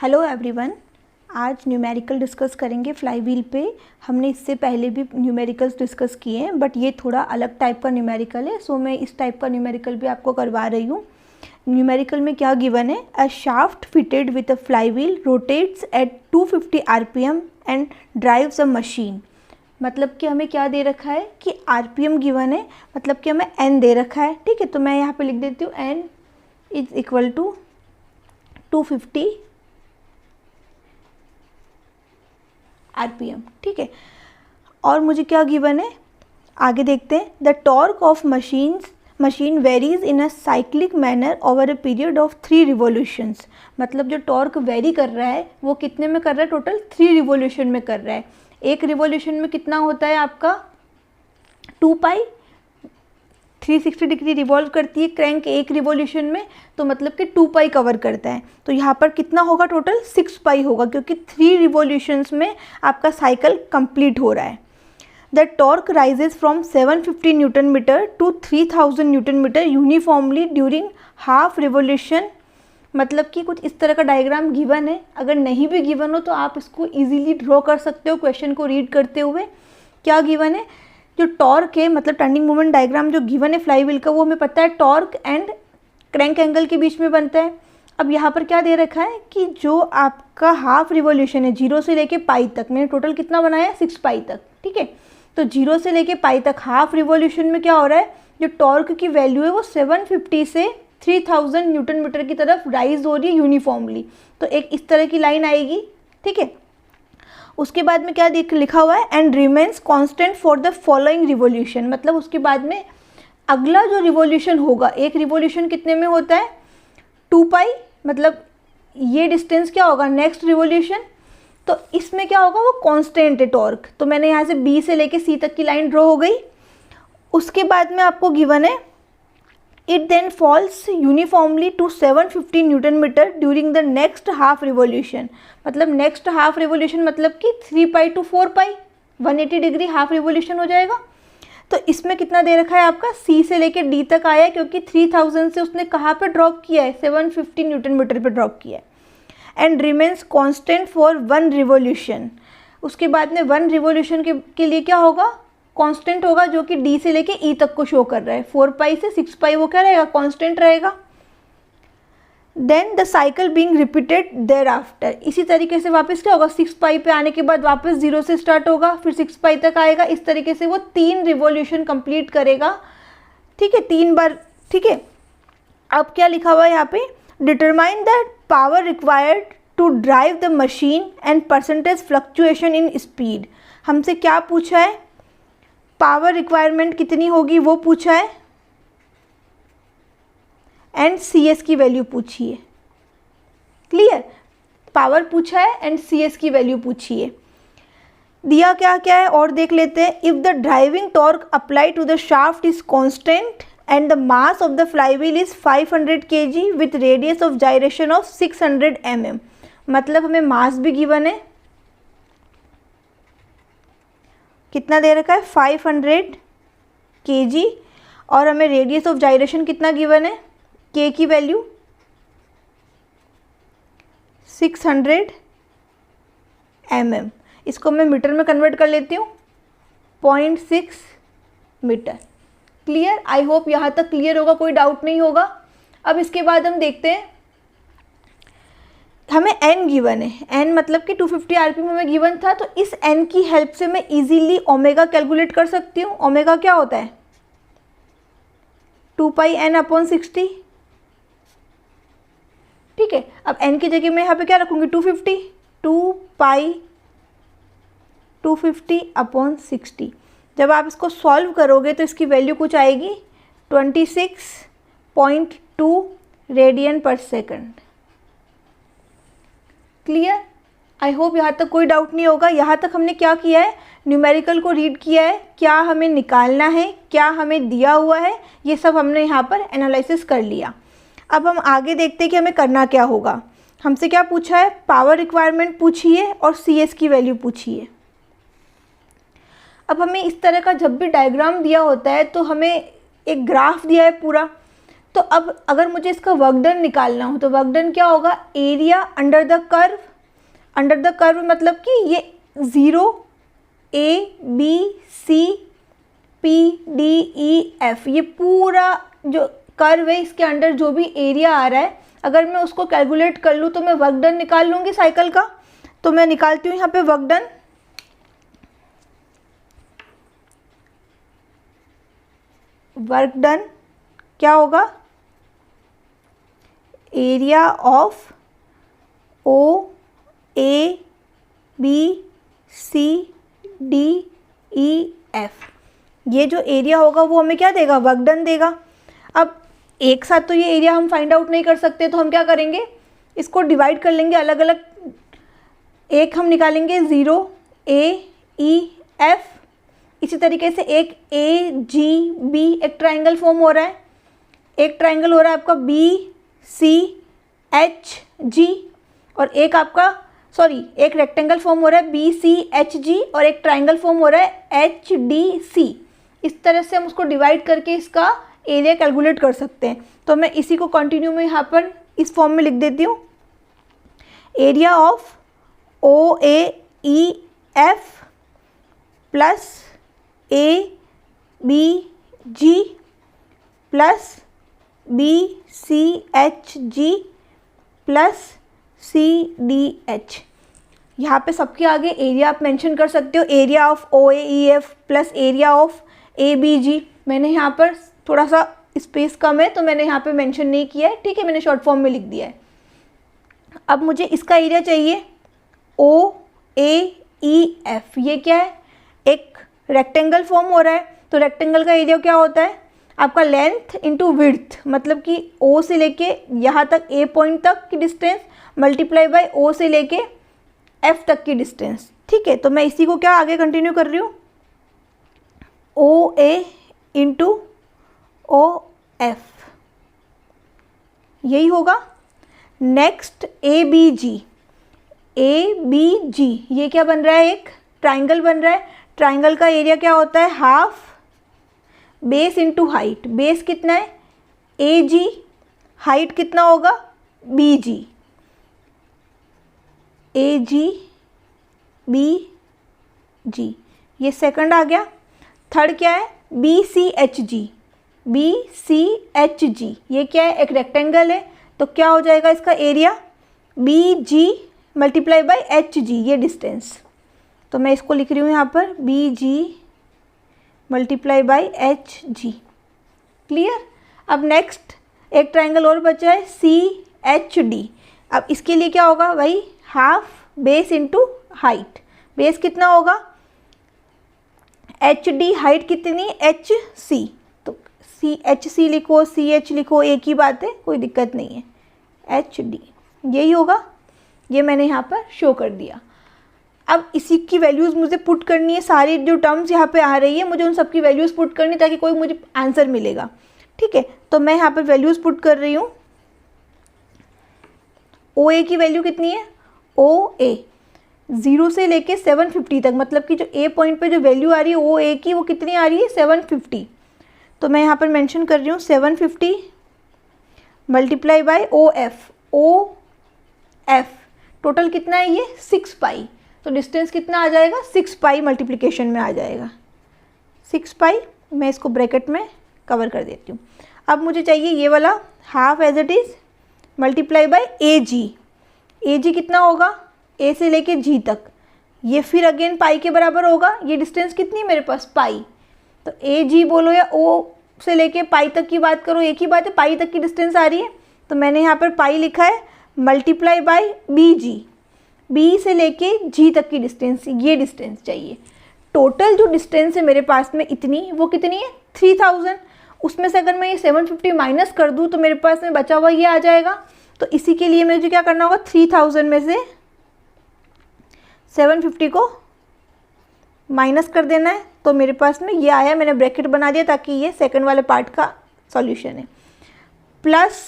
Hello everyone, आज numerical discuss करेंगे flywheel पे। हमने इससे पहले भी न्यूमेरिकल्स डिस्कस किए हैं, बट ये थोड़ा अलग टाइप का न्यूमेरिकल है, सो मैं इस टाइप का न्यूमेरिकल भी आपको करवा रही हूँ। न्यूमेरिकल में क्या गिवन है, a shaft fitted with a flywheel rotates at 250 RPM and drives a machine. मतलब कि हमें क्या दे रखा है कि RPM गिवन है, मतलब कि हमें n दे रखा है। ठीक है, तो मैं यहाँ पे लिख देती हूँ n is equal to 250 RPM। ठीक है, और मुझे क्या गिवन है, आगे देखते हैं। The torque of machine varies in a cyclic manner over a period of 3 revolutions. मतलब जो टॉर्क वेरी कर रहा है वो कितने में कर रहा है, टोटल 3 रिवोल्यूशन में कर रहा है। एक रिवोल्यूशन में कितना होता है आपका 2 पाई, 360 डिग्री रिवॉल्व करती है क्रैंक एक रिवॉल्यूशन में, तो मतलब कि 2 पाई कवर करता है। तो यहाँ पर कितना होगा, टोटल 6 पाई होगा, क्योंकि 3 रिवॉल्यूशंस में आपका साइकिल कंप्लीट हो रहा है। The torque rises from 750 newton metre to 3000 newton metre uniformly during half revolution. मतलब कि कुछ इस तरह का डायग्राम गिवन है। अगर नहीं भी गिवन हो तो आप इसको ईजिली ड्रॉ कर सकते हो क्वेश्चन को रीड करते हुए। क्या गिवन है, जो टॉर्क है, मतलब टर्निंग मोमेंट डायग्राम जो गिवन है फ्लाईव्हील का, वो हमें पता है टॉर्क एंड क्रैंक एंगल के बीच में बनता है। अब यहाँ पर क्या दे रखा है कि जो आपका हाफ रिवॉल्यूशन है 0 से लेके पाई तक, मैंने टोटल कितना बनाया है 6 पाई तक। ठीक है, तो 0 से लेके पाई तक हाफ रिवॉल्यूशन में क्या हो रहा है, जो टॉर्क की वैल्यू है वो 750 से 3000 न्यूटन मीटर की तरफ राइज हो रही है यूनिफॉर्मली। तो एक इस तरह की लाइन आएगी। ठीक है, उसके बाद में क्या लिखा हुआ है, and remains constant for the following revolution. मतलब उसके बाद में अगला जो रिवॉल्यूशन होगा, एक रिवॉल्यूशन कितने में होता है 2 पाई, मतलब ये डिस्टेंस क्या होगा नेक्स्ट रिवॉल्यूशन, तो इसमें क्या होगा वो कांस्टेंट है टॉर्क। तो मैंने यहाँ से B से लेके C तक की लाइन ड्रॉ हो गई। उसके बाद में आपको गिवन है, it then falls uniformly to 750 newton metre during the next half revolution. मतलब नेक्स्ट हाफ रिवॉल्यूशन मतलब कि 3 pi to 4 pi, 180 degree half revolution हो जाएगा। तो इसमें कितना दे रखा है आपका, C से लेके D तक आया है, क्योंकि 3000 से उसने कहाँ पे ड्रॉप किया है, 750 न्यूटन मीटर पे ड्रॉप किया है। And remains constant for 1 revolution. उसके बाद में 1 रिवॉल्यूशन के लिए क्या होगा, कांस्टेंट होगा, जो कि D से लेके E तक को शो कर रहा है। 4 पाई से 6 पाई वो क्या रहेगा, कांस्टेंट रहेगा। Then the cycle being repeated thereafter. इसी तरीके से वापस क्या होगा, 6 पाई पे आने के बाद वापस 0 से स्टार्ट होगा, फिर 6 पाई तक आएगा। इस तरीके से वो 3 रिवॉल्यूशन कंप्लीट करेगा। ठीक है, 3 बार। ठीक है, अब क्या लिखा हुआ है यहाँ पे, determine the power required to drive the machine and percentage fluctuation in speed. हमसे क्या पूछा है, पावर रिक्वायरमेंट कितनी होगी वो पूछा है, एंड CS की वैल्यू पूछी है। क्लियर, पावर पूछा है एंड CS की वैल्यू पूछी है। दिया क्या क्या है और देख लेते हैं। If the driving torque apply to the shaft is constant and the mass of the flywheel is 500 kg with radius of gyration of 600 mm। मतलब हमें मास भी गिवन है, कितना दे रखा है 500 kg, और हमें रेडियस ऑफ जायरेशन कितना गिवन है, K की वैल्यू 600 mm। इसको मैं मीटर में कन्वर्ट कर लेती हूँ, 0.6 मीटर। क्लियर, आई होप यहाँ तक क्लियर होगा, कोई डाउट नहीं होगा। अब इसके बाद हम देखते हैं, हमें n गिवन है, n मतलब कि 250 RPM हमें गिवन था, तो इस n की हेल्प से मैं इजीली ओमेगा कैलकुलेट कर सकती हूँ। ओमेगा क्या होता है, 2 पाई n अपॉन 60। ठीक है, अब n की जगह मैं यहाँ पे क्या रखूँगी 250, 2 पाई 250 अपॉन 60। जब आप इसको सॉल्व करोगे तो इसकी वैल्यू कुछ आएगी 26.2 रेडियन पर सेकंड। क्लियर, आई होप यहाँ तक कोई डाउट नहीं होगा। यहाँ तक हमने क्या किया है, न्यूमेरिकल को रीड किया है, क्या हमें निकालना है, क्या हमें दिया हुआ है, ये सब हमने यहाँ पर एनालिसिस कर लिया। अब हम आगे देखते हैं कि हमें करना क्या होगा। हमसे क्या पूछा है, पावर रिक्वायरमेंट पूछी है और CS की वैल्यू पूछी है। अब हमें इस तरह का जब भी डायग्राम दिया होता है तो हमें एक ग्राफ दिया है पूरा, तो अब अगर मुझे इसका वर्क डन निकालना हो तो वर्क डन क्या होगा, area under the curve. Under the curve मतलब कि ये 0 A B C P D E F, ये पूरा जो कर्व है इसके अंडर जो भी एरिया आ रहा है, अगर मैं उसको कैलकुलेट कर लूँ तो मैं वर्क डन निकाल लूँगी साइकिल का। तो मैं निकालती हूँ यहाँ पे वर्क डन। वर्क डन क्या होगा, area of O A B C D E F, ये जो एरिया होगा वो हमें क्या देगा, वर्क डन देगा। अब एक साथ तो ये एरिया हम फाइंड आउट नहीं कर सकते, तो हम क्या करेंगे, इसको डिवाइड कर लेंगे अलग अलग। एक हम निकालेंगे 0 A E F, इसी तरीके से एक A G B, एक ट्राइंगल फॉर्म हो रहा है, एक ट्राइंगल हो रहा है आपका B C H G, और एक आपका एक रेक्टेंगल फॉर्म हो रहा है बी सी एच जी, और एक ट्राइंगल फॉर्म हो रहा है एच डी सी। इस तरह से हम उसको डिवाइड करके इसका एरिया कैलकुलेट कर सकते हैं। तो मैं इसी को कंटिन्यू में यहाँ पर इस फॉर्म में लिख देती हूँ, area of O A E F plus A B G plus B C H G plus C D H. यहाँ पे सबके आगे एरिया आप मेंशन कर सकते हो, area of O A E F plus area of A B G. मैंने यहाँ पर थोड़ा सा स्पेस कम है तो मैंने यहाँ पे मेंशन नहीं किया है, ठीक है, मैंने शॉर्ट फॉर्म में लिख दिया है। अब मुझे इसका एरिया चाहिए ओ ए ई एफ, ये क्या है, एक रेक्टेंगल फॉर्म हो रहा है, तो रेक्टेंगल का एरिया क्या होता है आपका लेंथ इंटू विड्थ, मतलब कि ओ से लेके यहाँ तक ए पॉइंट तक की डिस्टेंस मल्टीप्लाई बाय ओ से लेके एफ तक की डिस्टेंस, ठीक है। तो मैं इसी को क्या आगे कंटिन्यू कर रही हूँ, ओ ए इंटू ओ एफ, यही होगा। Next A B G, A B G ये क्या बन रहा है, एक ट्राइंगल बन रहा है। ट्राइंगल का एरिया क्या होता है, half base into height. Base कितना है ए जी, हाइट कितना होगा B G, A ji B G, ये सेकंड आ गया। थर्ड क्या है B C H G, B C H G ये क्या है, एक रेक्टेंगल है, तो क्या हो जाएगा इसका area B G multiply by H G, ये डिस्टेंस। तो मैं इसको लिख रही हूँ यहाँ पर B G multiply by H G, clear. अब नेक्स्ट एक ट्राइंगल और बचा है सी एच डी। अब इसके लिए क्या होगा भाई, half base into height. Base कितना होगा एच डी, हाइट कितनी एच सी, तो सी एच सी लिखो सी एच लिखो, एक ही बात है, कोई दिक्कत नहीं है, एच डी यही होगा। ये मैंने यहाँ पर शो कर दिया। अब इसी की वैल्यूज़ मुझे पुट करनी है, सारी जो टर्म्स यहाँ पे आ रही है मुझे उन सब की वैल्यूज़ पुट करनी ताकि कोई मुझे आंसर मिलेगा, ठीक है। तो मैं यहाँ पर वैल्यूज़ पुट कर रही हूँ। ओ ए की वैल्यू कितनी है, ओ ए 0 से लेके 750 तक, मतलब कि जो ए पॉइंट पे जो वैल्यू आ रही है ओ ए की वो कितनी आ रही है 750। तो मैं यहाँ पर मेंशन कर रही हूँ 750 multiply by O F. O F total कितना है ये 6 पाई, तो डिस्टेंस कितना आ जाएगा 6 पाई मल्टीप्लिकेशन में आ जाएगा 6 पाई। मैं इसको ब्रैकेट में कवर कर देती हूँ। अब मुझे चाहिए ये वाला half as it is multiply by A G. A G कितना होगा ए से लेके जी तक, ये फिर अगेन पाई के बराबर होगा। ये डिस्टेंस कितनी है मेरे पास पाई, तो ए जी बोलो या ओ से लेके पाई तक की बात करो, एक ही बात है, पाई तक की डिस्टेंस आ रही है। तो मैंने यहाँ पर पाई लिखा है multiply by B G, B से लेके जी तक की डिस्टेंस, ये डिस्टेंस चाहिए। टोटल जो डिस्टेंस है मेरे पास में इतनी, वो कितनी है 3000। उसमें से अगर मैं ये 750 माइनस कर दूँ तो मेरे पास में बचा हुआ ये आ जाएगा। तो इसी के लिए मुझे क्या करना होगा, 3000 में से 750 को माइनस कर देना है। तो मेरे पास में ये आया, मैंने ब्रैकेट बना दिया ताकि ये सेकंड वाले पार्ट का सॉल्यूशन है, plus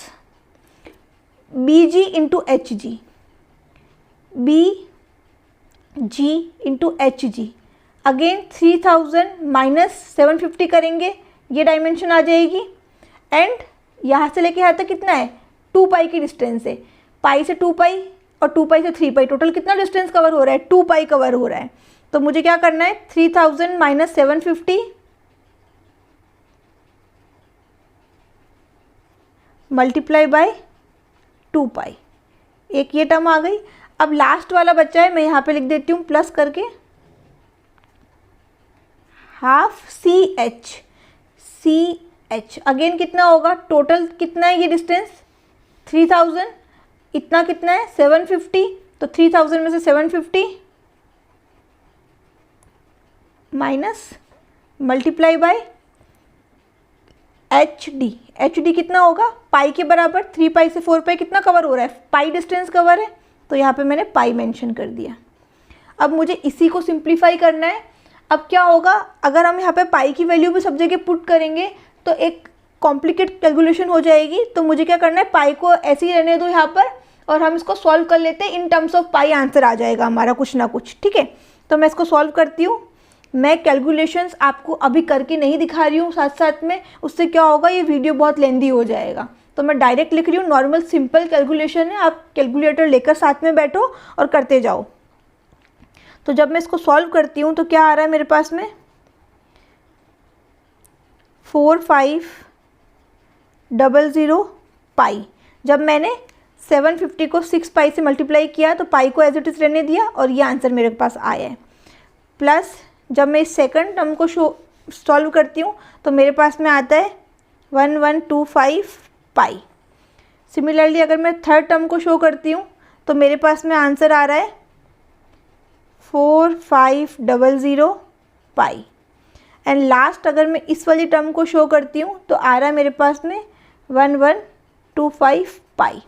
B G into H G, B G into H G, again 3000 minus 750 करेंगे, ये डायमेंशन आ जाएगी। एंड यहाँ से लेके यहाँ तक कितना है, 2 पाई की डिस्टेंस है, पाई से 2 पाई और 2 पाई से 3 पाई, टोटल कितना डिस्टेंस कवर हो रहा है, 2 पाई कवर हो रहा है। तो मुझे क्या करना है, 3000 माइनस 750 मल्टीप्लाई बाय 2 पाई, एक ये टर्म आ गई। अब लास्ट वाला बच्चा है, मैं यहाँ पे लिख देती हूँ प्लस करके, हाफ सी एच अगेन कितना होगा, टोटल कितना है ये डिस्टेंस 3000, इतना कितना है 750, तो 3000 में से 750 minus multiply by H D कितना होगा, पाई के बराबर, 3 पाई से 4 पाई कितना कवर हो रहा है, पाई डिस्टेंस कवर है, तो यहाँ पे मैंने पाई मेंशन कर दिया। अब मुझे इसी को सिंप्लीफाई करना है। अब क्या होगा, अगर हम यहाँ पे पाई की वैल्यू भी सब जगह पुट करेंगे तो एक कॉम्प्लिकेट कैलकुलेशन हो जाएगी। तो मुझे क्या करना है, पाई को ऐसे ही रहने दो यहाँ पर और हम इसको सॉल्व कर लेते हैं। In terms of pi answer आ जाएगा हमारा कुछ ना कुछ, ठीक है। तो मैं इसको सॉल्व करती हूँ। मैं कैलकुलेशंस आपको अभी करके नहीं दिखा रही हूँ साथ साथ में, उससे क्या होगा ये वीडियो बहुत लेंदी हो जाएगा। तो मैं डायरेक्ट लिख रही हूँ, नॉर्मल सिंपल कैलकुलेशन है, आप कैलकुलेटर लेकर साथ में बैठो और करते जाओ। तो जब मैं इसको सॉल्व करती हूँ तो क्या आ रहा है मेरे पास में, 4500 पाई। जब मैंने 750 को 6 पाई से मल्टीप्लाई किया तो पाई को एज इट इज़ रहने दिया और ये आंसर मेरे पास आया है। प्लस जब मैं इस सेकंड टर्म को सॉल्व करती हूँ तो मेरे पास में आता है 1125 पाई। सिमिलरली अगर मैं थर्ड टर्म को शो करती हूँ तो मेरे पास में आंसर आ रहा है 4500 पाई। एंड लास्ट अगर मैं इस वाली टर्म को शो करती हूँ तो आ रहा है मेरे पास में 1125 पाई।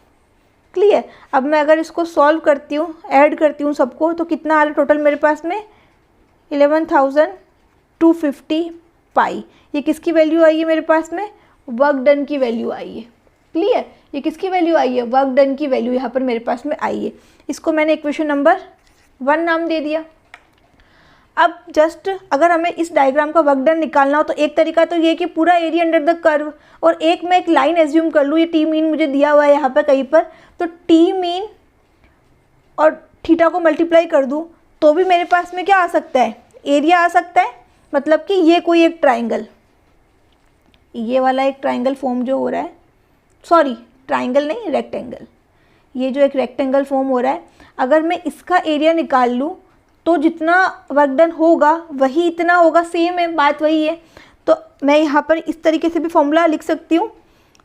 क्लियर। अब मैं अगर इसको सॉल्व करती हूँ, ऐड करती हूँ सबको, तो कितना आ रहा है टोटल मेरे पास में 11250 पाई। ये किसकी वैल्यू आई है मेरे पास में, वर्क डन की वैल्यू आई है। क्लियर। ये किसकी वैल्यू आई है, वर्क डन की वैल्यू यहाँ पर मेरे पास में आई है। इसको मैंने इक्वेशन नंबर 1 नाम दे दिया। अब जस्ट अगर हमें इस डायग्राम का वर्क डन निकालना हो तो एक तरीका तो ये कि पूरा एरिया अंडर द कर्व, और एक मैं एक लाइन एज्यूम कर लूँ, ये टी मीन मुझे दिया हुआ है यहाँ पर कहीं पर, तो टी मीन और थीटा को मल्टीप्लाई कर दूँ तो भी मेरे पास में क्या आ सकता है, एरिया आ सकता है। मतलब कि ये कोई एक ट्राइंगल, ये वाला एक ट्राइंगल फॉर्म जो हो रहा है, सॉरी ट्राइंगल नहीं रेक्टेंगल, ये जो एक रेक्टेंगल फॉर्म हो रहा है, अगर मैं इसका एरिया निकाल लूँ तो जितना वर्क डन होगा वही इतना होगा, सेम है, बात वही है। तो मैं यहाँ पर इस तरीके से भी फॉर्मूला लिख सकती हूँ,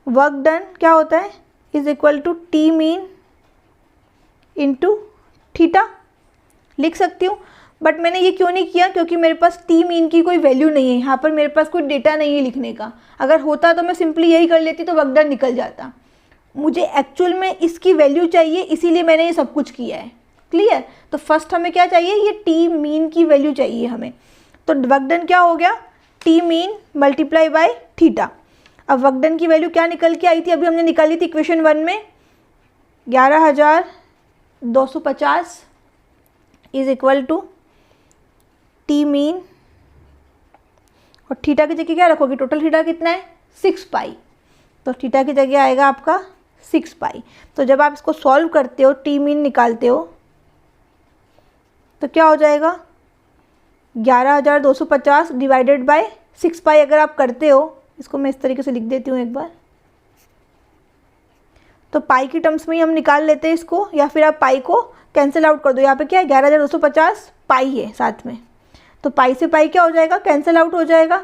वर्क डन क्या होता है is equal to T mean into theta, लिख सकती हूँ। बट मैंने ये क्यों नहीं किया, क्योंकि मेरे पास टी मीन की कोई वैल्यू नहीं है, यहाँ पर मेरे पास कोई डेटा नहीं है लिखने का। अगर होता तो मैं सिंपली यही कर लेती तो वर्क डन निकल जाता। मुझे एक्चुअल में इसकी वैल्यू चाहिए, इसीलिए मैंने ये सब कुछ किया है। क्लियर। तो फर्स्ट हमें क्या चाहिए, ये टी मीन की वैल्यू चाहिए हमें। तो वर्क डन क्या हो गया, T mean multiply by theta. अब वर्क डन की वैल्यू क्या निकल के आई थी, अभी हमने निकाली थी इक्वेशन 1 में, 11250 is equal to T mean, और थीटा की जगह क्या रखोगे, टोटल थीटा कितना है 6 पाई, तो थीटा की जगह आएगा आपका 6 पाई। तो जब आप इसको सॉल्व करते हो, टी मीन निकालते हो, तो क्या हो जाएगा 11250 डिवाइडेड बाय 6 पाई। अगर आप करते हो, इसको मैं इस तरीके से लिख देती हूँ एक बार, तो पाई की टर्म्स में ही हम निकाल लेते हैं इसको, या फिर आप पाई को कैंसिल आउट कर दो। यहाँ पे क्या है 11250 पाई है साथ में, तो पाई से पाई क्या हो जाएगा, कैंसिल आउट हो जाएगा।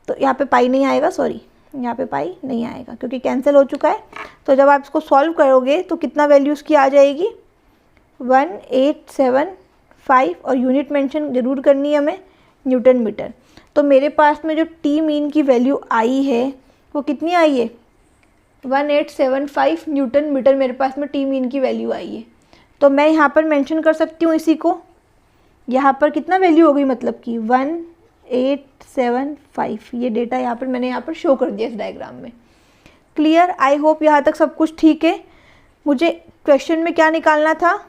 तो यहाँ पे पाई नहीं आएगा, सॉरी यहाँ पे पाई नहीं आएगा क्योंकि कैंसिल हो चुका है। तो जब आप इसको सॉल्व करोगे तो कितना वैल्यू उसकी आ जाएगी 1875, और यूनिट मेंशन ज़रूर करनी है हमें, न्यूटन मीटर। तो मेरे पास में जो टी मीन की वैल्यू आई है वो कितनी आई है 1875 न्यूटन मीटर मेरे पास में टी मीन की वैल्यू आई है। तो मैं यहाँ पर मेंशन कर सकती हूँ इसी को, यहाँ पर कितना वैल्यू हो गई, मतलब कि 1875, ये डेटा यहाँ पर मैंने यहाँ पर शो कर दिया इस डायग्राम में। क्लियर। आई होप यहाँ तक सब कुछ ठीक है। मुझे क्वेश्चन में क्या निकालना था,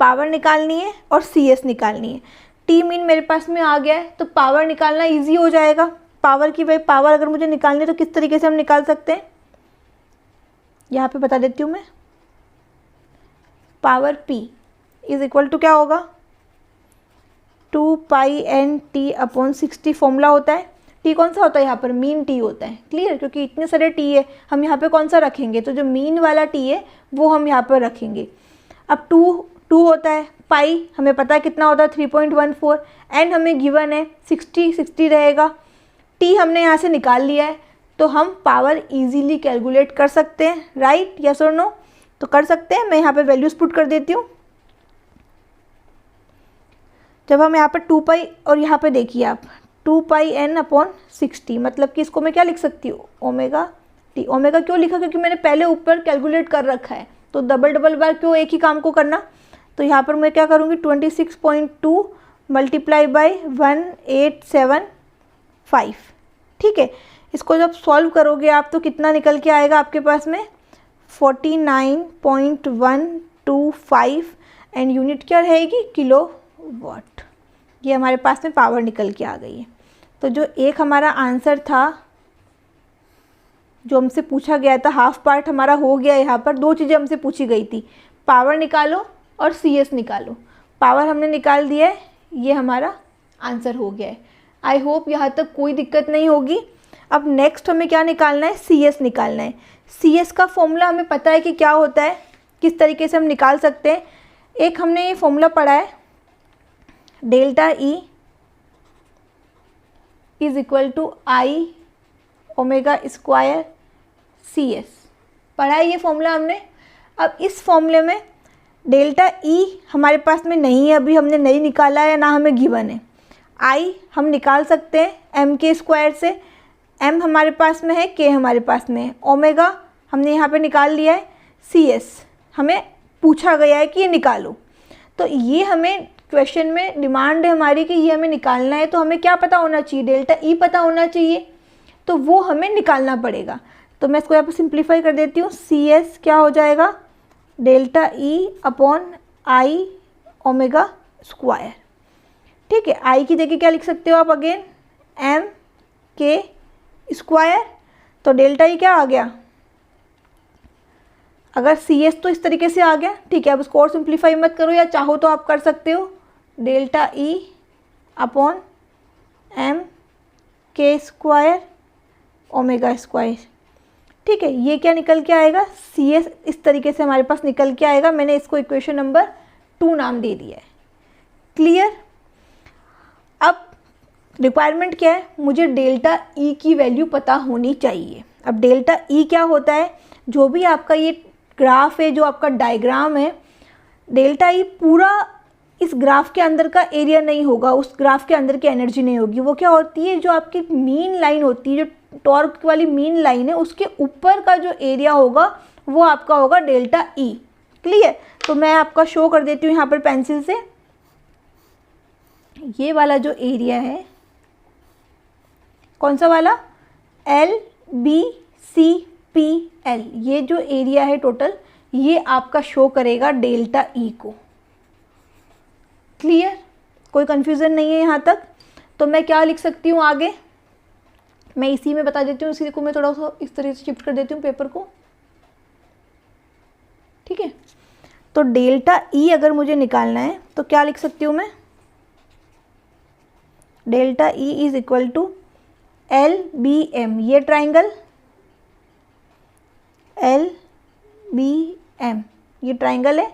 पावर निकालनी है और सी एस निकालनी है। टी मीन मेरे पास में आ गया है तो पावर निकालना ईजी हो जाएगा। पावर की वही पावर अगर मुझे निकालनी है तो किस तरीके से हम निकाल सकते हैं, यहाँ पे बता देती हूँ मैं, power P is equal to क्या होगा, 2π/N/T अपॉन 60 फॉर्मूला होता है। T कौन सा होता है यहाँ पर, मीन T होता है। क्लियर, क्योंकि इतने सारे T है, हम यहाँ पे कौन सा रखेंगे, तो जो मीन वाला T है वो हम यहाँ पर रखेंगे। अब 2 होता है, पाई हमें पता है कितना होता है 3.14, एन हमें गिवन है 60 रहेगा, T हमने यहाँ से निकाल लिया है, तो हम पावर इजीली कैलकुलेट कर सकते हैं। राइट, यस और नो, तो कर सकते हैं। मैं यहाँ पे वैल्यूज पुट कर देती हूँ। जब हम यहाँ पर 2π और यहाँ पे देखिए आप 2πN/60, मतलब कि इसको मैं क्या लिख सकती हूँ, ओमेगा टी। ओमेगा क्यों लिखा, क्योंकि मैंने पहले ऊपर कैलकुलेट कर रखा है, तो डबल बार क्यों एक ही काम को करना। तो यहाँ पर मैं क्या करूँगी, 26.2 मल्टीप्लाई बाई 1875। ठीक है, इसको जब सॉल्व करोगे आप तो कितना निकल के आएगा आपके पास में, 49.125, एंड यूनिट क्या रहेगी, किलोवाट। ये हमारे पास में पावर निकल के आ गई है। तो जो एक हमारा आंसर था जो हमसे पूछा गया था, हाफ पार्ट हमारा हो गया। यहाँ पर दो चीज़ें हमसे पूछी गई थी, पावर निकालो और CS निकालो। पावर हमने निकाल दिया है, ये हमारा आंसर हो गया है। आई होप यहाँ तक कोई दिक्कत नहीं होगी। अब नेक्स्ट हमें क्या निकालना है, CS निकालना है। CS का फॉर्मूला हमें पता है कि क्या होता है, किस तरीके से हम निकाल सकते हैं। एक हमने ये फॉर्मूला पढ़ा है, delta E is equal to I omega square CS, पढ़ा है ये फॉर्मूला हमने। अब इस फॉर्मूले में डेल्टा E हमारे पास में नहीं है, अभी हमने नहीं निकाला है, ना हमें गिवन है। I हम निकाल सकते हैं mk² से, m हमारे पास में है, k हमारे पास में है, ओमेगा हमने यहाँ पे निकाल लिया है, CS हमें पूछा गया है कि ये निकालो। तो ये हमें क्वेश्चन में डिमांड है हमारी कि ये हमें निकालना है, तो हमें क्या पता होना चाहिए, डेल्टा E पता होना चाहिए, तो वो हमें निकालना पड़ेगा। तो मैं इसको यहाँ पर सिंप्लीफाई कर देती हूँ, CS क्या हो जाएगा, delta E upon I omega square. ठीक है, I की जगह क्या लिख सकते हो आप, अगेन mk स्क्वायर। तो डेल्टा E क्या आ गया, अगर CS तो इस तरीके से आ गया। ठीक है, अब इसको और सिंप्लीफाई मत करो, या चाहो तो आप कर सकते हो, delta E upon mk square omega square. ठीक है, ये क्या निकल के आएगा, CS इस तरीके से हमारे पास निकल के आएगा। मैंने इसको इक्वेशन नंबर 2 नाम दे दिया है। क्लियर। अब रिक्वायरमेंट क्या है, मुझे डेल्टा E की वैल्यू पता होनी चाहिए। अब डेल्टा E क्या होता है, जो भी आपका ये ग्राफ है, जो आपका डायग्राम है, डेल्टा E पूरा इस ग्राफ के अंदर का एरिया नहीं होगा, उस ग्राफ के अंदर की एनर्जी नहीं होगी। वो क्या होती है, जो आपकी मीन लाइन होती है, जो टॉर्क वाली मीन लाइन है, उसके ऊपर का जो एरिया होगा वो आपका होगा डेल्टा E। क्लियर। तो मैं आपका शो कर देती हूँ यहाँ पर पेंसिल से। ये वाला जो एरिया है, कौन सा वाला, LBCPL, ये जो एरिया है टोटल, ये आपका शो करेगा डेल्टा E को। क्लियर, कोई कंफ्यूजन नहीं है यहाँ तक। तो मैं क्या लिख सकती हूँ आगे, मैं इसी में बता देती हूँ। इसी को मैं थोड़ा सा इस तरह से शिफ्ट कर देती हूँ पेपर को। ठीक है, तो डेल्टा E अगर मुझे निकालना है तो क्या लिख सकती हूँ मैं, delta E is equal to LBM, ये ट्राइंगल LBM, ये ट्राइंगल है,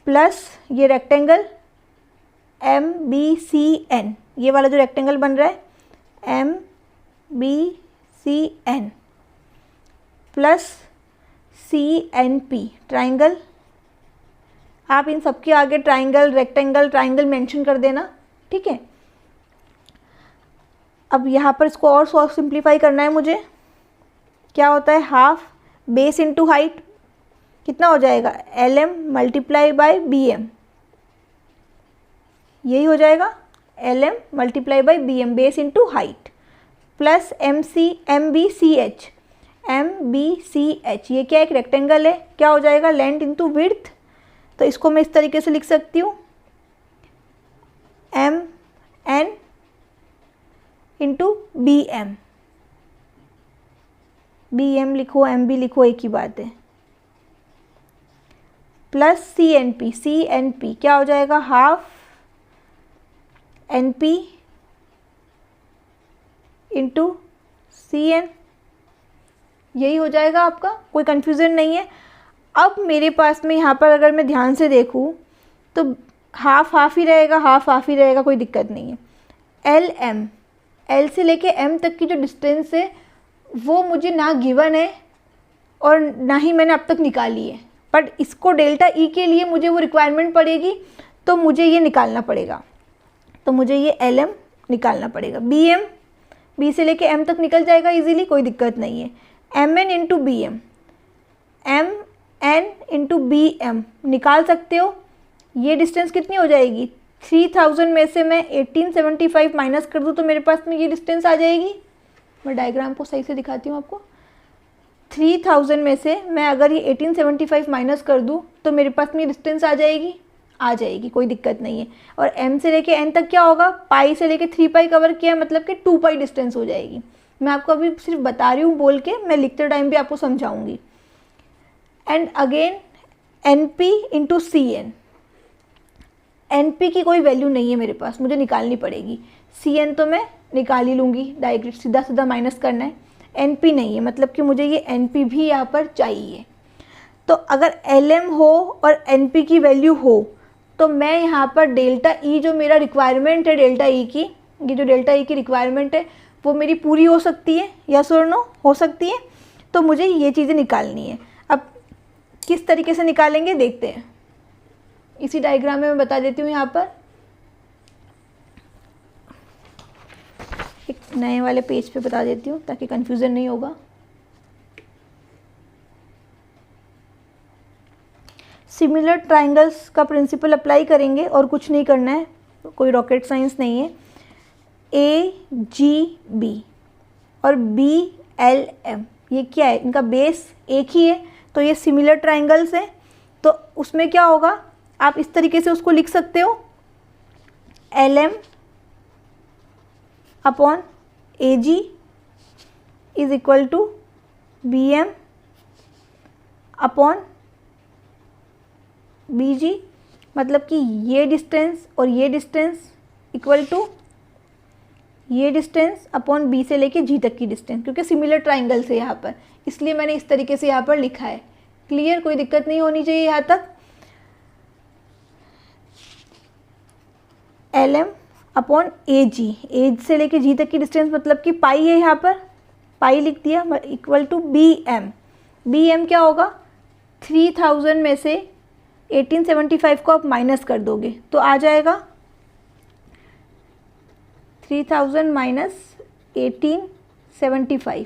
प्लस ये रेक्टेंगल MBCN, ये वाला जो रेक्टेंगल बन रहा है MBCN, प्लस CNP ट्राइंगल। आप इन सबके आगे ट्राइंगल, रेक्टेंगल, ट्राइंगल मेंशन कर देना। ठीक है, अब यहाँ पर इसको और सिंप्लीफाई करना है मुझे। क्या होता है, हाफ बेस इंटू हाइट, कितना हो जाएगा, LM मल्टीप्लाई बाई BM, यही हो जाएगा, LM multiply by BM, base into height, plus MBCH, ये क्या एक रेक्टेंगल है, क्या हो जाएगा, लेंथ इंटू विड्थ। तो इसको मैं इस तरीके से लिख सकती हूँ, MN into BM। B M लिखो, एम बी लिखो, एक ही बात है, plus C N P. C N P क्या हो जाएगा, half N P into C N, यही हो जाएगा आपका, कोई कन्फ्यूज़न नहीं है। अब मेरे पास में यहाँ पर अगर मैं ध्यान से देखूँ तो हाफ हाफ ही रहेगा, हाफ हाफ ही रहेगा, कोई दिक्कत नहीं है। एल एम, एल से लेके एम तक की जो डिस्टेंस है वो मुझे ना गिवन है और ना ही मैंने अब तक निकाली है, बट इसको डेल्टा ई के लिए मुझे वो रिक्वायरमेंट पड़ेगी, तो मुझे ये निकालना पड़ेगा, तो मुझे ये एल एम निकालना पड़ेगा। बी एम, बी से लेके एम तक निकल जाएगा इजीली, कोई दिक्कत नहीं है। M N into B M, M N into B M निकाल सकते हो। ये डिस्टेंस कितनी हो जाएगी, 3000 में से मैं 1875 माइनस कर दूँ तो मेरे पास में ये डिस्टेंस आ जाएगी। मैं डायग्राम को सही से दिखाती हूँ आपको। 3000 में से मैं अगर ये 1875 माइनस कर दूँ तो मेरे पास में ये डिस्टेंस आ जाएगी, कोई दिक्कत नहीं है। और m से लेके n तक क्या होगा, पाई से लेके 3 पाई कवर किया, मतलब कि 2 पाई डिस्टेंस हो जाएगी। मैं आपको अभी सिर्फ बता रही हूँ बोल के, मैं लिखते टाइम भी आपको समझाऊंगी। And again N P into C N, N P की कोई वैल्यू नहीं है मेरे पास, मुझे निकालनी पड़ेगी। सी एन तो मैं निकाल ही लूँगी, डायरेक्ट सीधा सीधा माइनस करना है। एन पी नहीं है, मतलब कि मुझे ये एन पी भी यहाँ पर चाहिए। तो अगर एल एम हो और एन पी की वैल्यू हो तो मैं यहाँ पर डेल्टा ई जो मेरा रिक्वायरमेंट है, डेल्टा ई की, ये जो डेल्टा ई की रिक्वायरमेंट है वो मेरी पूरी हो सकती है, यस और नो, हो सकती है। तो मुझे ये चीज़ें निकालनी है। अब किस तरीके से निकालेंगे देखते हैं, इसी डायग्राम में मैं बता देती हूँ। यहाँ पर एक नए वाले पेज पे बता देती हूँ ताकि कन्फ्यूज़न नहीं होगा। सिमिलर ट्राइंगल्स का प्रिंसिपल अप्लाई करेंगे और कुछ नहीं करना है, कोई रॉकेट साइंस नहीं है। ए जी बी और बी एल एम, ये क्या है, इनका बेस एक ही है, तो ये सिमिलर ट्राइंगल्स हैं। तो उसमें क्या होगा, आप इस तरीके से उसको लिख सकते हो, L M upon A G is equal to B M upon B G, मतलब कि ये डिस्टेंस और ये डिस्टेंस इक्वल टू ये डिस्टेंस अपॉन बी से लेके जी तक की डिस्टेंस, क्योंकि सिमिलर ट्राइंगल से यहाँ पर, इसलिए मैंने इस तरीके से यहाँ पर लिखा है। क्लियर, कोई दिक्कत नहीं होनी चाहिए यहाँ तक। L M upon A G, ए से लेके जी तक की डिस्टेंस मतलब कि पाई है, यहाँ पर पाई लिख दिया, equal to B M. B M क्या होगा, 3000 में से 1875 को आप माइनस कर दोगे तो आ जाएगा 3000 minus 1875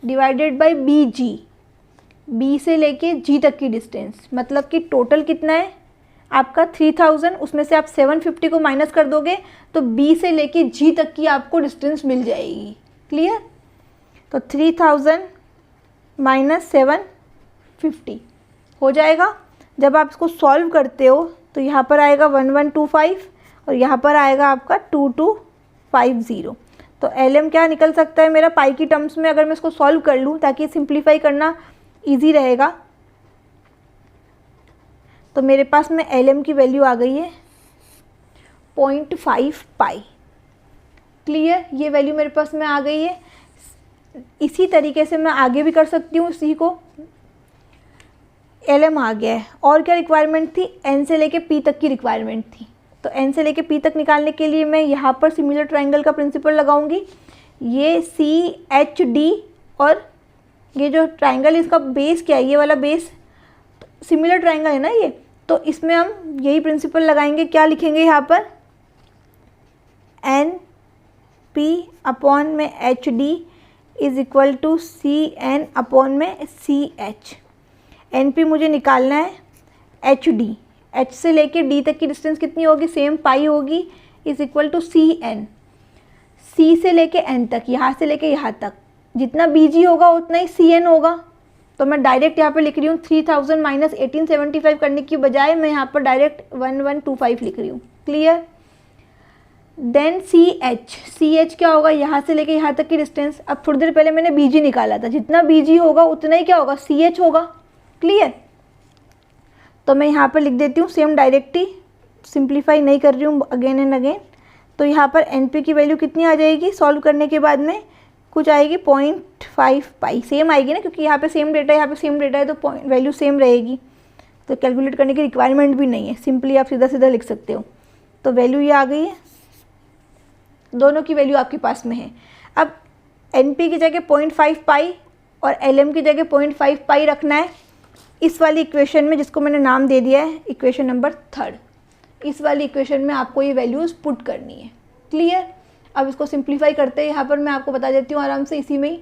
divided by B G, B से लेके जी तक की डिस्टेंस, मतलब कि टोटल कितना है आपका 3000, उसमें से आप 750 को माइनस कर दोगे तो बी से लेके जी तक की आपको डिस्टेंस मिल जाएगी। क्लियर, तो 3000 माइनस 750 हो जाएगा। जब आप इसको सॉल्व करते हो तो यहाँ पर आएगा 1125 और यहाँ पर आएगा आपका 2250। तो एल एम क्या निकल सकता है मेरा पाई की टर्म्स में, अगर मैं इसको सॉल्व कर लूँ ताकि सिंप्लीफाई करना इजी रहेगा, तो मेरे पास में एल एम की वैल्यू आ गई है 0.5 पाई। क्लियर, ये वैल्यू मेरे पास में आ गई है। इसी तरीके से मैं आगे भी कर सकती हूँ, इसी को एल एम आ गया है। और क्या रिक्वायरमेंट थी, एन से लेके पी तक की रिक्वायरमेंट थी, तो एन से लेके पी तक निकालने के लिए मैं यहाँ पर सिमिलर ट्रायंगल का प्रिंसिपल लगाऊंगी। ये सी एच डी और ये जो ट्रायंगल है इसका बेस क्या है, ये वाला बेस सिमिलर ट्रायंगल है ना ये, तो इसमें हम यही प्रिंसिपल लगाएंगे। क्या लिखेंगे यहाँ पर, एन पी अपॉन में H D is equal to C N upon में सी एच। एन पी मुझे निकालना है, एच डी, एच से लेके डी तक की डिस्टेंस कितनी होगी, सेम पाई होगी, is equal to C N. C से लेके एन तक, यहाँ से लेके यहाँ तक जितना बी जी होगा उतना ही सी एन होगा। तो मैं डायरेक्ट यहाँ पे लिख रही हूँ 3000 माइनस 1875 करने की बजाय मैं यहाँ पर डायरेक्ट 1125 लिख रही हूँ। क्लियर, देन सी एच क्या होगा, यहाँ से लेके यहाँ तक की डिस्टेंस। अब थोड़ी देर पहले मैंने BG निकाला था, जितना BG होगा उतना ही क्या होगा, CH होगा। क्लियर? तो मैं यहाँ पर लिख देती हूँ सेम डायरेक्टली, सिंप्लीफाई नहीं कर रही हूँ अगेन एंड अगेन। तो यहाँ पर NP की वैल्यू कितनी आ जाएगी सॉल्व करने के बाद में, कुछ आएगी 0.5 पाई, सेम आएगी ना, क्योंकि यहाँ पे सेम डेटा है, यहाँ पे सेम डेटा है, तो वैल्यू सेम रहेगी। तो कैलकुलेट करने की रिक्वायरमेंट भी नहीं है, सिंपली आप सीधा सीधा लिख सकते हो। तो वैल्यू ये आ गई है, दोनों की वैल्यू आपके पास में है। अब NP की जगह 0.5 पाई और LM की जगह 0.5 पाई रखना है इस वाली इक्वेशन में, जिसको मैंने नाम दे दिया है इक्वेशन नंबर 3। इस वाली इक्वेशन में आपको ये वैल्यूज़ पुट करनी है। क्लियर? अब इसको सिंप्लीफाई करते हैं, यहाँ पर मैं आपको बता देती हूँ आराम से इसी में ही।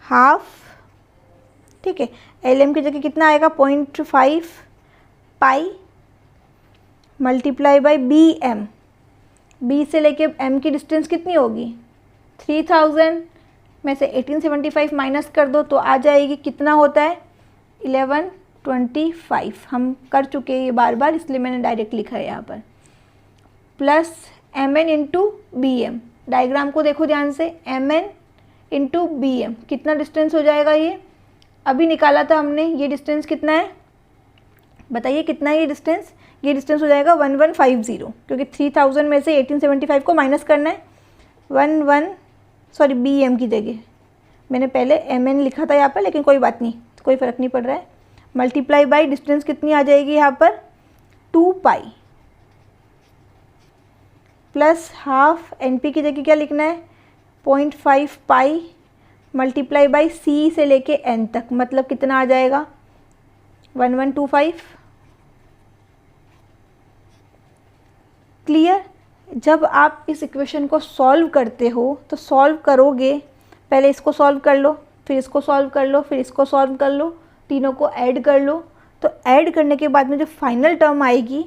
हाफ, ठीक है, LM की जगह कितना आएगा 0.5 पाई मल्टीप्लाई बाई BM। B से लेके M की डिस्टेंस कितनी होगी 3000 में से 1875 माइनस कर दो तो आ जाएगी, कितना होता है 1125। हम कर चुके हैं ये बार बार, इसलिए मैंने डायरेक्ट लिखा है यहाँ पर। Plus MN into BM, diagram को देखो ध्यान से, MN इंटू BM कितना डिस्टेंस हो जाएगा, ये अभी निकाला था हमने। ये डिस्टेंस कितना है बताइए, कितना है ये डिस्टेंस? ये डिस्टेंस हो जाएगा 1150, क्योंकि 3000 में से 1875 को माइनस करना है। BM की जगह मैंने पहले MN लिखा था यहाँ पर, लेकिन कोई बात नहीं, कोई फ़र्क नहीं पड़ रहा है। मल्टीप्लाई बाई डिस्टेंस कितनी आ जाएगी यहाँ पर 2 पाई, प्लस हाफ NP की जगह क्या लिखना है 0.5 पाई मल्टीप्लाई बाई C से लेके N तक, मतलब कितना आ जाएगा 1125। क्लियर? जब आप इस इक्वेशन को सॉल्व करते हो तो सॉल्व करोगे, पहले इसको सॉल्व कर लो, फिर इसको सॉल्व कर लो, फिर इसको सॉल्व कर लो, तीनों को ऐड कर लो। तो ऐड करने के बाद में जो फाइनल टर्म आएगी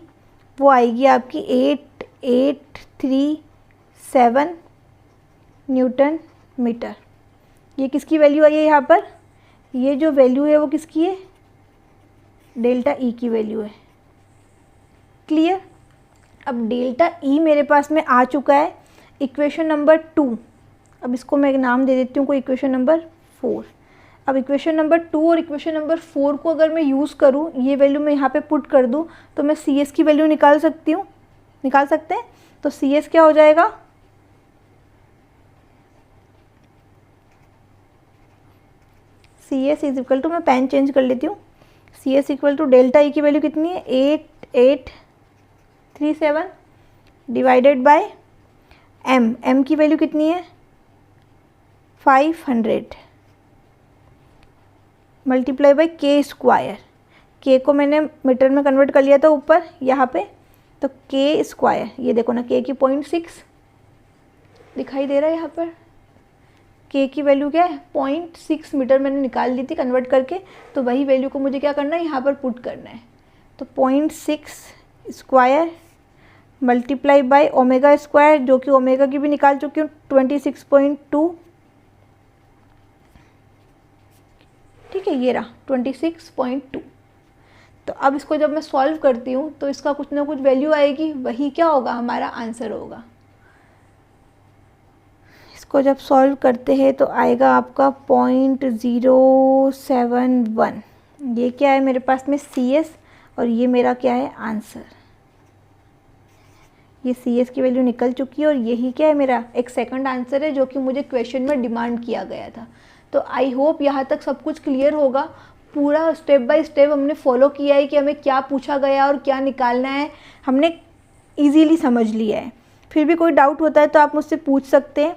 वो आएगी आपकी 8837 न्यूटन मीटर। ये किसकी वैल्यू आई है यहाँ पर? ये जो वैल्यू है वो किसकी है? डेल्टा E की वैल्यू है। क्लियर? अब डेल्टा E मेरे पास में आ चुका है, इक्वेशन नंबर 2। अब इसको मैं एक नाम दे देती हूँ, कोई इक्वेशन नंबर 4। अब इक्वेशन नंबर 2 और इक्वेशन नंबर 4 को अगर मैं यूज़ करूँ, ये वैल्यू मैं यहाँ पे पुट कर दूँ, तो मैं CS की वैल्यू निकाल सकती हूँ, निकाल सकते हैं। तो CS क्या हो जाएगा, CS इज इक्वल टू, मैं पेन चेंज कर लेती हूँ, CS equal to delta E की वैल्यू कितनी है 8837 डिवाइडेड बाय M की वैल्यू कितनी है 500 multiply by K square. K को मैंने मीटर में कन्वर्ट कर लिया था ऊपर यहाँ पे, तो K स्क्वायर, ये देखो ना K की 0.6 दिखाई दे रहा है यहाँ पर। K की वैल्यू क्या है 0.6 मीटर मैंने निकाल ली थी कन्वर्ट करके, तो वही वैल्यू को मुझे क्या करना है यहाँ पर पुट करना है। तो 0.6 square multiply by omega square, जो कि ओमेगा की भी निकाल चुकी हूँ 26.2, ठीक है, ये रहा 26.2। तो अब इसको जब मैं सॉल्व करती हूँ तो इसका कुछ ना कुछ वैल्यू आएगी, वही क्या होगा हमारा आंसर होगा। इसको जब सॉल्व करते हैं तो आएगा आपका 0.071। ये क्या है मेरे पास में CS, और ये मेरा क्या है आंसर। ये CS की वैल्यू निकल चुकी है और यही क्या है मेरा एक सेकंड आंसर है, जो कि मुझे क्वेश्चन में डिमांड किया गया था। तो आई होप यहाँ तक सब कुछ क्लियर होगा। पूरा स्टेप बाय स्टेप हमने फॉलो किया है कि हमें क्या पूछा गया और क्या निकालना है, हमने इजीली समझ लिया है। फिर भी कोई डाउट होता है तो आप मुझसे पूछ सकते हैं।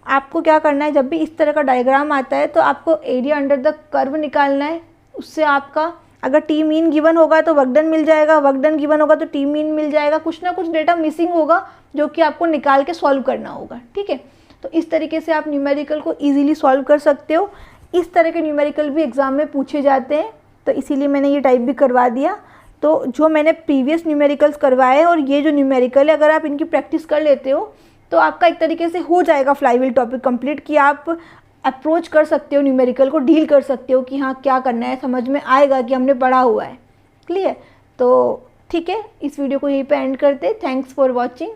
आपको क्या करना है, जब भी इस तरह का डायग्राम आता है तो आपको एरिया अंडर द कर्व निकालना है। उससे आपका अगर टी मीन गिवन होगा तो वर्क डन मिल जाएगा, वर्क डन गिवन होगा तो टी मीन मिल जाएगा। कुछ ना कुछ डेटा मिसिंग होगा जो कि आपको निकाल के सॉल्व करना होगा, ठीक है। तो इस तरीके से आप न्यूमेरिकल को ईजिली सॉल्व कर सकते हो। इस तरह के न्यूमेरिकल भी एग्ज़ाम में पूछे जाते हैं, तो इसीलिए मैंने ये टाइप भी करवा दिया। तो जो मैंने प्रीवियस न्यूमेरिकल्स करवाए और ये जो न्यूमेरिकल है, अगर आप इनकी प्रैक्टिस कर लेते हो तो आपका एक तरीके से हो जाएगा फ्लाईव्हील टॉपिक कंप्लीट, कि आप अप्रोच कर सकते हो न्यूमेरिकल को, डील कर सकते हो कि हाँ क्या करना है, समझ में आएगा कि हमने पढ़ा हुआ है। क्लियर? तो ठीक है, इस वीडियो को यहीं पे एंड करते। Thanks for watching.